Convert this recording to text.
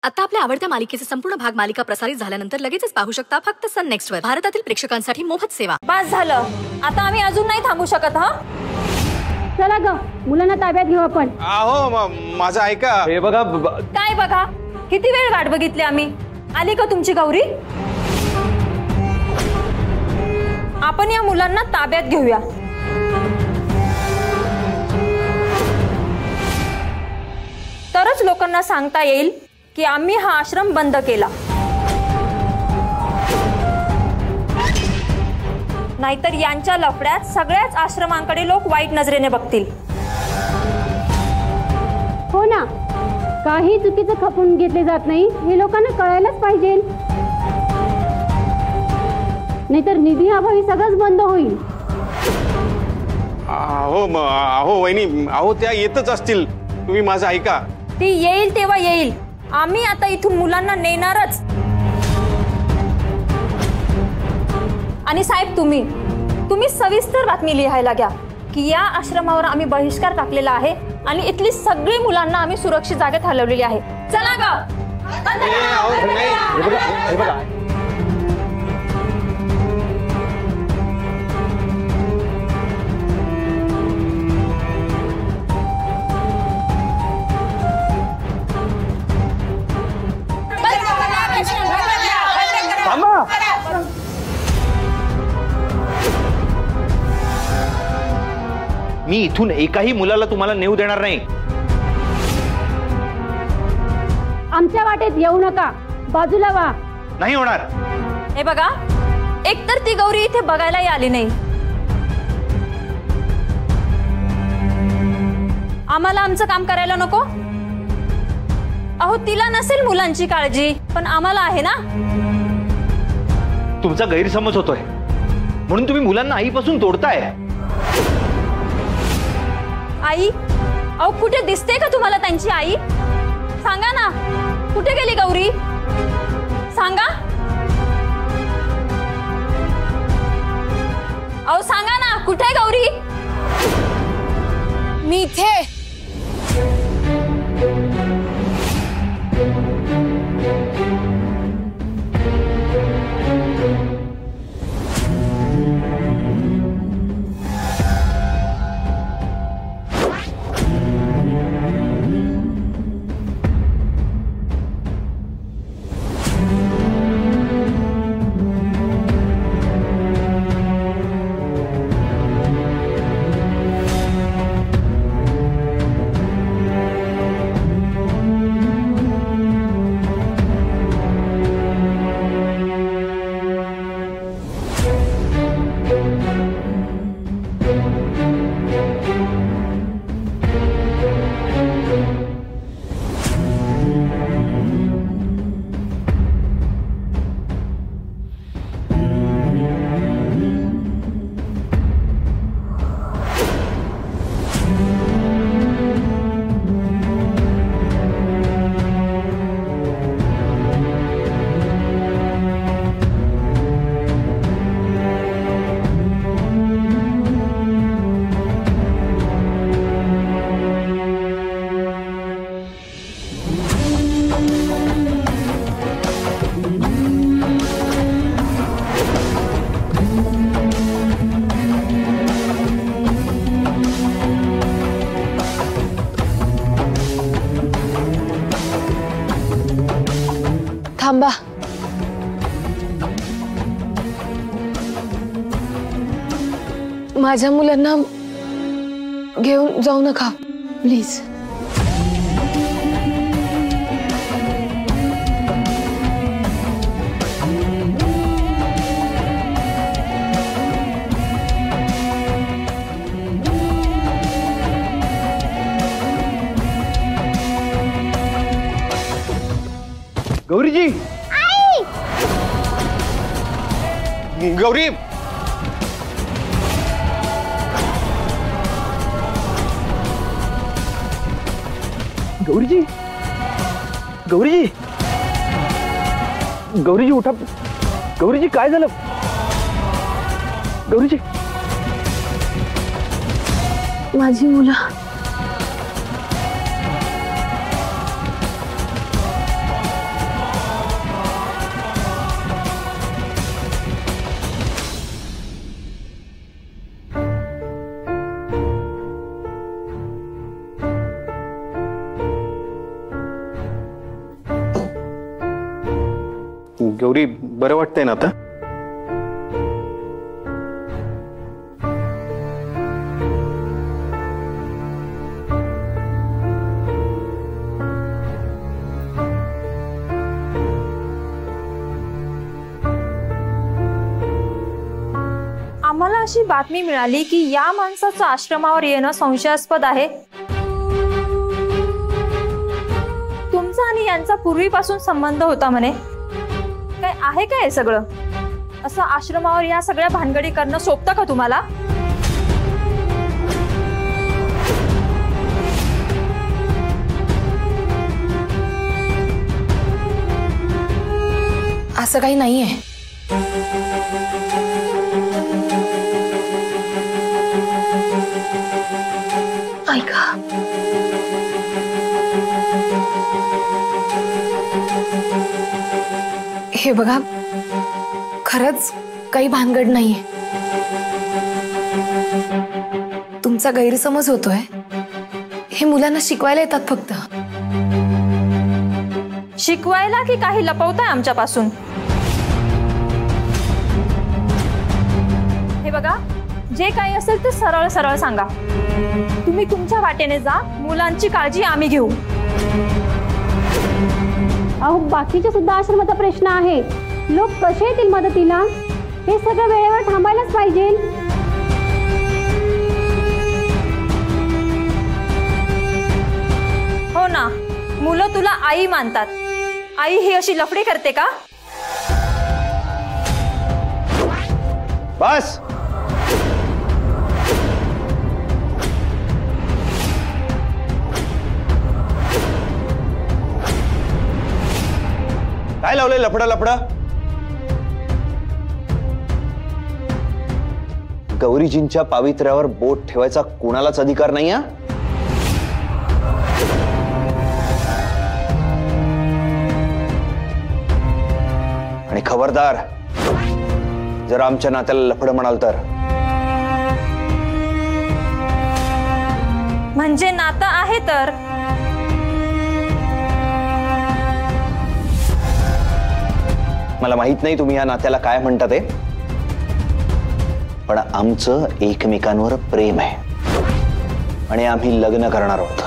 आता आपल्या आवडत्या मालिकेचे संपूर्ण भाग मालिका प्रसारित झाल्यानंतर लगेचच पाहू शकता फक्त सन नेक्स्ट वर. भारतातील प्रेक्षकांसाठी मोफत सेवा. बस झालं, आता आम्ही अजून नाही थांबू शकत. हा चला ग, मुलांना ताब्यात घेऊ आपण. अहो माझं ऐका. हे बघा. काय बघा, किती वेळ वाट बघितली आम्ही. आली का तुमची गौरी? आपण या मुलांना ताब्यात घेऊया. तरच लोकांना सांगता येईल की आम्ही हा आश्रम बंद केला. नाहीतर यांच्या लफड्यात सगळ्याच आश्रमांकडे लोक वाईट नजरेने बघतील. हो ना, काही चुकीचं खपून घेतले जात नाही हे लोकांना कळायलाच पाहिजे. नाहीतर निधी अभावी सगळंच बंद होईल. अहो वहिनी, अहो त्या येतच असतील. तुम्ही माझं ऐका. ती येईल तेव्हा येईल. आम्ही आता इथून मुलांना नेणारच. आणि साहेब, तुम्ही सविस्तर बातमी लिहायला घ्या की या आश्रमावर आम्ही बहिष्कार टाकलेला आहे आणि इथली सगळी मुलांना आम्ही सुरक्षित जागेत हलवलेली आहे. चला ग. मी इथून एकाही मुलाला तुम्हाला नेऊ देणार नाही. आमच्या वाटेत येऊ नका, बाजूला व्हा. नाही होणार. हे बघा, एकतर ती गौरी इथे बघायलाही आली नाही. आम्हाला आमचं काम करायला नको. अहो, तिला नसेल मुलांची काळजी, पण आम्हाला आहे ना. तुमचा गैरसमज होतोय म्हणून तुम्ही मुलांना आईपासून तोडताय. आई? अहो, कुठे दिसते का तुम्हाला त्यांची आई? सांगा ना, कुठे गेली गौरी? सांगा. अहो सांगा ना, कुठे गौरी? मी इथे. थांबा. माझ्या मुलांना घेऊन जाऊ नका प्लीज. गौरीजी. गौरी. गौरीजी. गौरीजी. गौरीजी उठा. गौरीजी काय झालं? गौरीजी. माझी मुलं गौरी बरं वाटतंय ना आता? आम्हाला अशी बातमी मिळाली की या माणसाचं आश्रमावर येणं संशयास्पद आहे. तुमचा आणि यांचा पूर्वीपासून संबंध होता म्हणे. काय आहे काय हे सगळं? असं आश्रमावर या सगळ्या भानगडी करणं सोपतं का तुम्हाला? असं काही नाहीये. ऐका, हे बघा, खरंच काही भानगड नाहीये. तुमचा गैरसमज होतोय. हे मुलांना शिकवायला येतात फक्त. शिकवायला की काही लपवताय आमच्यापासून? हे बघा, जे काही असेल ते सरळ सरळ सांगा. तुम्ही तुमच्या वाटेने जा, मुलांची काळजी आम्ही घेऊ. अहो, बाकीच्या सुद्धा आश्रमाचा प्रश्न आहे. लोक कसे येतील मदतीला? हे सगळं वेळेवर थांबायलाच पाहिजे. हो ना, मुलं तुला आई मानतात. आई ही अशी लफडी करते का? बस. काय लावलंय लफडा लफडा? गौरीजींच्या पावित्र्यावर बोट ठेवायचा कोणालाच अधिकार नाही. आणि खबरदार, जर आमच्या नात्याला लफडं म्हणाल तर. म्हणजे नातं आहे तर? मला माहित नाही तुम्ही या नात्याला काय म्हणता ते, पण आमचं एकमेकांवर प्रेम आहे आणि आम्ही लग्न करणार आहोत.